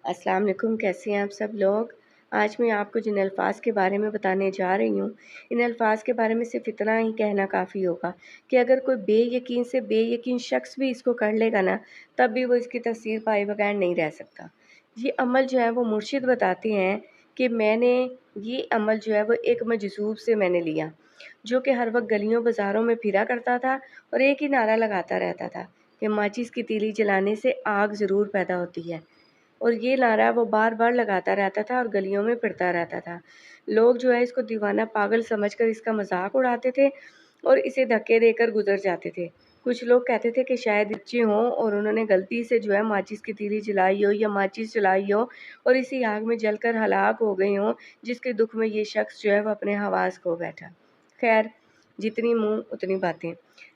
अस्सलाम वालेकुम, कैसे हैं आप सब लोग। आज मैं आपको जिन अल्फ़ाज़ के बारे में बताने जा रही हूँ, इन अल्फ़ाज़ के बारे में सिर्फ़ इतना ही कहना काफ़ी होगा कि अगर कोई बेयकीन से बेयकीन शख्स भी इसको कर लेगा ना, तब भी वो इसकी तसीर पाए बगैर नहीं रह सकता। ये अमल जो है वो मुर्शिद बताते हैं कि मैंने ये अमल जो है वो एक मजज़ूब से मैंने लिया, जो कि हर वक़्त गलियों बाज़ारों में फिरा करता था और एक ही नारा लगाता रहता था कि माचिस की तीली जलाने से आग ज़रूर पैदा होती है। और ये नारा वो बार-बार लगाता रहता था और गलियों में फिरता रहता था। लोग जो है इसको दीवाना पागल समझकर इसका मज़ाक उड़ाते थे और इसे धक्के देकर गुज़र जाते थे। कुछ लोग कहते थे कि शायद बच्चे हों और उन्होंने गलती से जो है माचिस की तीली जलाई हो या माचिस जलाई हो और इसी आग में जलकर हलाक हो गए हों, जिसके दुःख में ये शख्स जो है वो अपने हवास खो बैठा। खैर, जितनी मुँह उतनी बातें।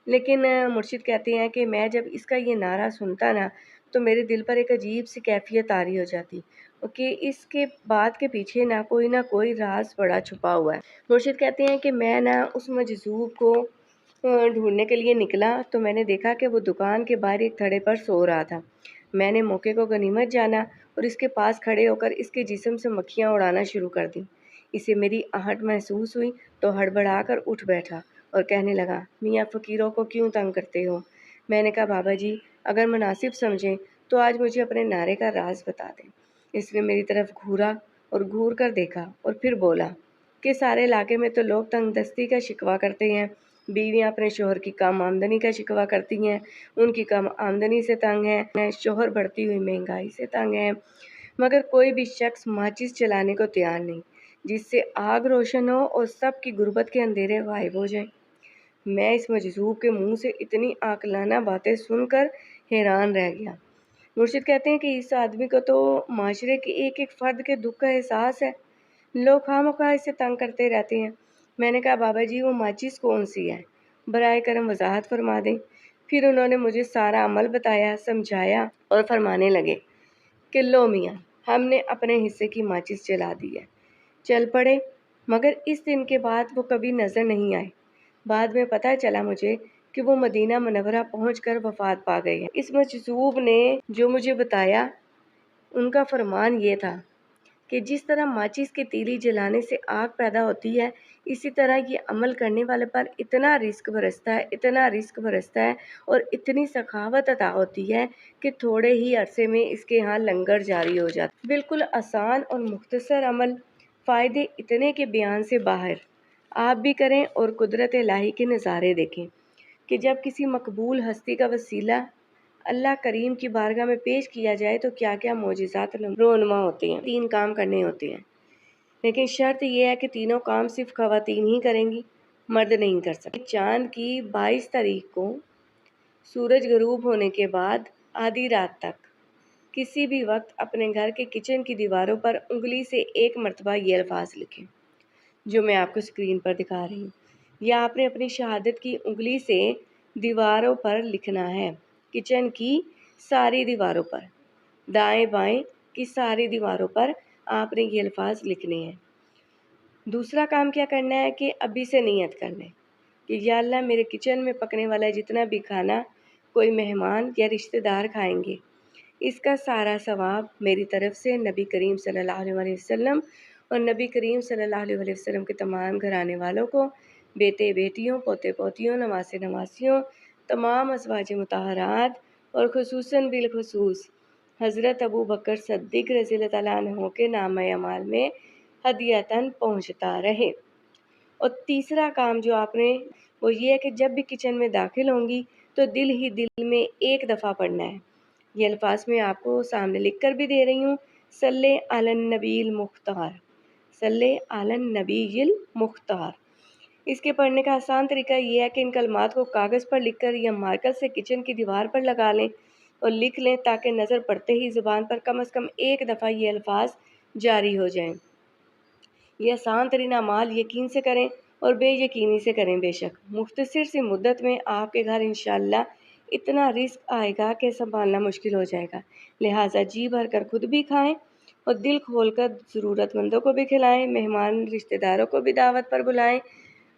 लेकिन मुर्शिद कहते हैं कि मैं जब इसका ये नारा सुनता ना, तो मेरे दिल पर एक अजीब-सी कैफ़ियत तारी हो जाती कि इसके बात के पीछे ना कोई राज़ बड़ा छुपा हुआ है। मुर्शिद कहते हैं कि मैं ना उस मजज़ूब को ढूँढने के लिए निकला तो मैंने देखा कि वो दुकान के बाहर एक थड़े पर सो रहा था। मैंने मौके को गनीमत जाना और इसके पास खड़े होकर इसके जिस्म से मक्खियाँ उड़ाना शुरू कर दी। इसे मेरी आहट महसूस हुई तो हड़बड़ाकर उठ बैठा और कहने लगा, मियाँ फ़कीरों को क्यों तंग करते हो? मैंने कहा, बाबा जी, अगर मुनासिब समझें तो आज मुझे अपने नारे का राज़ बता दें। इसने मेरी तरफ घूरा और घूर कर देखा और फिर बोला कि सारे इलाके में तो लोग तंगदस्ती का शिकवा करते हैं। बीवियाँ अपने शोहर की कम आमदनी का शिकवा करती हैं, उनकी कम आमदनी से तंग हैं, शोहर बढ़ती हुई महंगाई से तंग हैं, मगर कोई भी शख्स माचिस जलाने को तैयार नहीं, जिससे आग रोशन हो और सबकी गुर्बत के अंधेरे गायब हो जाएं। मैं इस मजज़ूब के मुँह से इतनी आक़लाना बातें सुनकर हैरान रह गया। मुर्शिद कहते हैं कि इस आदमी को तो माशरे के एक-एक फ़र्द के दुःख का एहसास है। लोग खामख़ा इसे तंग करते रहते हैं। मैंने कहा, बाबा जी, वो माचिस कौन-सी है? बराए करम वज़ाहत फ़रमा दें। फिर उन्होंने मुझे सारा अमल बताया, समझाया और फ़रमाने लगे कि लो मियाँ, हमने अपने हिस्से की माचिस जला दी है। चल पड़े, मगर इस दिन के बाद वो कभी नज़र नहीं आए। बाद में पता चला मुझे कि वो मदीना मुनव्वरा पहुंचकर वफ़ात पा गए हैं। इस मजज़ूब ने जो मुझे बताया, उनका फरमान ये था कि जिस तरह माचिस की तीली जलाने से आग पैदा होती है, इसी तरह ये अमल करने वाले पर इतना रिस्क बरसता है और इतनी सखावत अता होती है कि थोड़े ही अरसे में इसके यहाँ लंगर जारी हो जाता। बिल्कुल आसान और मुख्तसर अमल, फ़ायदे इतने के बयान से बाहर। आप भी करें और कुदरत इलाही के नज़ारे देखें कि जब किसी मकबूल हस्ती का वसीला अल्लाह करीम की बारगाह में पेश किया जाए तो क्या-क्या मोजिज़ात रोनुमा होते हैं। 3 काम करने होते हैं, लेकिन शर्त ये है कि तीनों काम सिर्फ़ ख़वातीन ही करेंगी, मर्द नहीं कर सकते। चाँद की 22 तारीख को सूरज गरूब होने के बाद आधी रात तक किसी भी वक़्त अपने घर के किचन की दीवारों पर उँगली से एक मरतबा ये अल्फ़ाज़ लिखें, जो मैं आपको स्क्रीन पर दिखा रही हूँ। या आपने अपनी शहादत की उँगली से दीवारों पर लिखना है, किचन की सारी दीवारों पर, दाएँ-बाएँ की सारी दीवारों पर आपने ये अल्फ़ाज़ लिखने हैं। दूसरा काम क्या करना है कि अभी से नियत करना है कि या अल्लाह, मेरे किचन में पकने वाला जितना भी खाना कोई मेहमान या रिश्तेदार खाएँगे, इसका सारा सवाब मेरी तरफ से नबी करीम सल्लल्लाहु अलैहि वसल्लम और नबी करीम सल्लल्लाहु अलैहि वसल्लम के तमाम घराने वालों को, बेटे-बेटियों, पोते-पोतियों, नवासे-नवासियों, तमाम अज़वाज मुतहहरात और ख़ुसूसन बिलख़ुसूस हज़रत अबू बकर सिद्दीक़ रज़ियल्लाहु तआला अन्हु के नाम-ए अमाल में हदियतन पहुँचता रहे। और तीसरा काम जो आपने, वो ये है कि जब भी किचन में दाखिल होंगी तो दिल ही दिल में एक दफ़ा पढ़ना है। ये अल्फ़ाज़ मैं आपको सामने लिख कर भी दे रही हूँ, सल्ले अलन नबील मुख्तार, सल्ले अलन नबील मुख्तार। इसके पढ़ने का आसान तरीका ये है कि इन कलमात को कागज़ पर लिखकर या मार्कर से किचन की दीवार पर लगा लें और लिख लें, ताकि नज़र पड़ते ही ज़ुबान पर कम से कम एक दफ़ा ये अल्फ़ाज़ जारी हो जाएं। ये आसान तरीन अमाल यकीन से करें और बेयकीनी से करें। बेशक मुख्तसर सी मुद्दत में आपके घर इंशाअल्लाह इतना रिस्क आएगा कि संभालना मुश्किल हो जाएगा। लिहाजा जी भर कर खुद भी खाएं और दिल खोल कर ज़रूरतमंदों को भी खिलाएं, मेहमान रिश्तेदारों को भी दावत पर बुलाएं।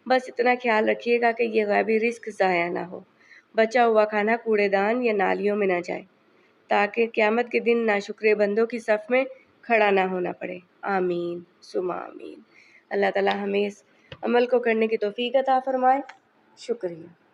बस इतना ख्याल रखिएगा कि ये गैबी रिस्क ज़ाया ना हो, बचा हुआ खाना कूड़ेदान या नालियों में ना जाए। تاکہ قیامت کے دن ناشکرے بندوں کی صف میں کھڑا نہ ہونا پڑے۔ آمین ثم آمین۔ اللہ تعالیٰ ہمیں اس عمل کو کرنے کی توفیق عطا فرمائے۔ شکریہ۔